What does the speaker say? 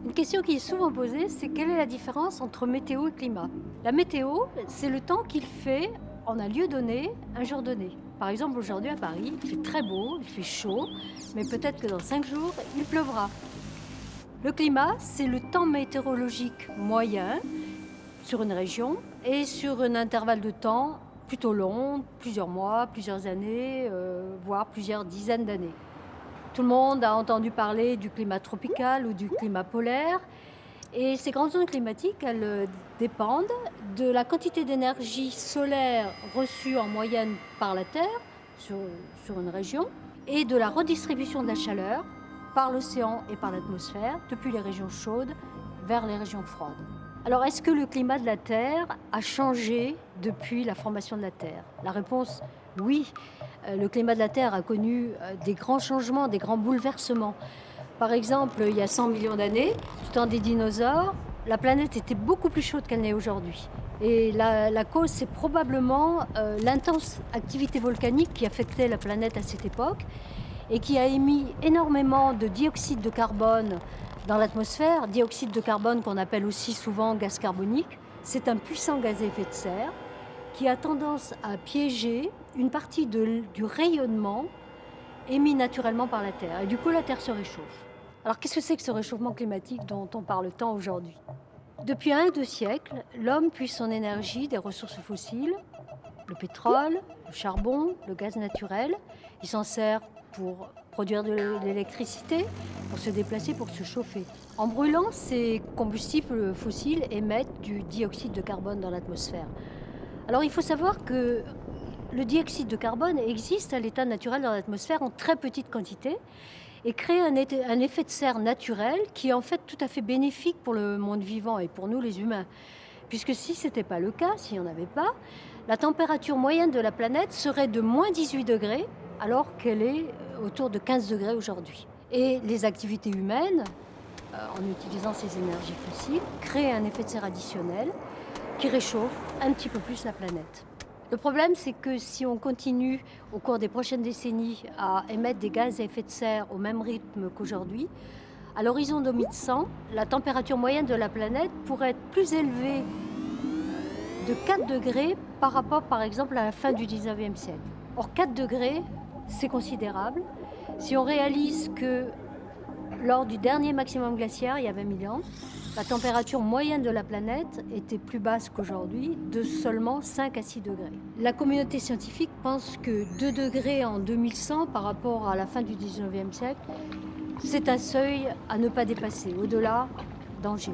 Une question qui est souvent posée, c'est quelle est la différence entre météo et climat? La météo, c'est le temps qu'il fait en un lieu donné, un jour donné. Par exemple, aujourd'hui à Paris, il fait très beau, il fait chaud, mais peut-être que dans 5 jours, il pleuvra. Le climat, c'est le temps météorologique moyen sur une région et sur un intervalle de temps plutôt long, plusieurs mois, plusieurs années, voire plusieurs dizaines d'années. Tout le monde a entendu parler du climat tropical ou du climat polaire. Et ces grandes zones climatiques, elles dépendent de la quantité d'énergie solaire reçue en moyenne par la Terre sur, sur une région et de la redistribution de la chaleur par l'océan et par l'atmosphère depuis les régions chaudes vers les régions froides. Alors, est-ce que le climat de la Terre a changé depuis la formation de la Terre? La réponse, oui. Le climat de la Terre a connu des grands changements, des grands bouleversements. Par exemple, il y a 100 millions d'années, du temps des dinosaures, la planète était beaucoup plus chaude qu'elle n'est aujourd'hui. Et la cause, c'est probablement l'intense activité volcanique qui affectait la planète à cette époque et qui a émis énormément de dioxyde de carbone dans l'atmosphère, dioxyde de carbone qu'on appelle aussi souvent gaz carbonique. C'est un puissant gaz à effet de serre qui a tendance à piéger une partie du rayonnement émis naturellement par la Terre. Et du coup, la Terre se réchauffe. Alors, qu'est-ce que c'est que ce réchauffement climatique dont on parle tant aujourd'hui? Depuis 1 ou 2 siècles, l'homme puise son énergie des ressources fossiles, le pétrole, le charbon, le gaz naturel. Il s'en sert pour produire de l'électricité, pour se déplacer, pour se chauffer. En brûlant, ces combustibles fossiles émettent du dioxyde de carbone dans l'atmosphère. Alors, il faut savoir que le dioxyde de carbone existe à l'état naturel dans l'atmosphère en très petite quantité et crée un effet de serre naturel qui est en fait tout à fait bénéfique pour le monde vivant et pour nous les humains. Puisque si ce n'était pas le cas, s'il n'y en avait pas, la température moyenne de la planète serait de moins 18 degrés alors qu'elle est autour de 15 degrés aujourd'hui. Et les activités humaines, en utilisant ces énergies fossiles, créent un effet de serre additionnel qui réchauffe un petit peu plus la planète. Le problème, c'est que si on continue au cours des prochaines décennies à émettre des gaz à effet de serre au même rythme qu'aujourd'hui, à l'horizon 2100, la température moyenne de la planète pourrait être plus élevée de 4 degrés par rapport, par exemple, à la fin du 19e siècle. Or, 4 degrés, c'est considérable. Si on réalise que lors du dernier maximum glaciaire, il y a 20 000 ans, la température moyenne de la planète était plus basse qu'aujourd'hui, de seulement 5 à 6 degrés. La communauté scientifique pense que 2 degrés en 2100 par rapport à la fin du 19e siècle, c'est un seuil à ne pas dépasser. Au-delà, danger.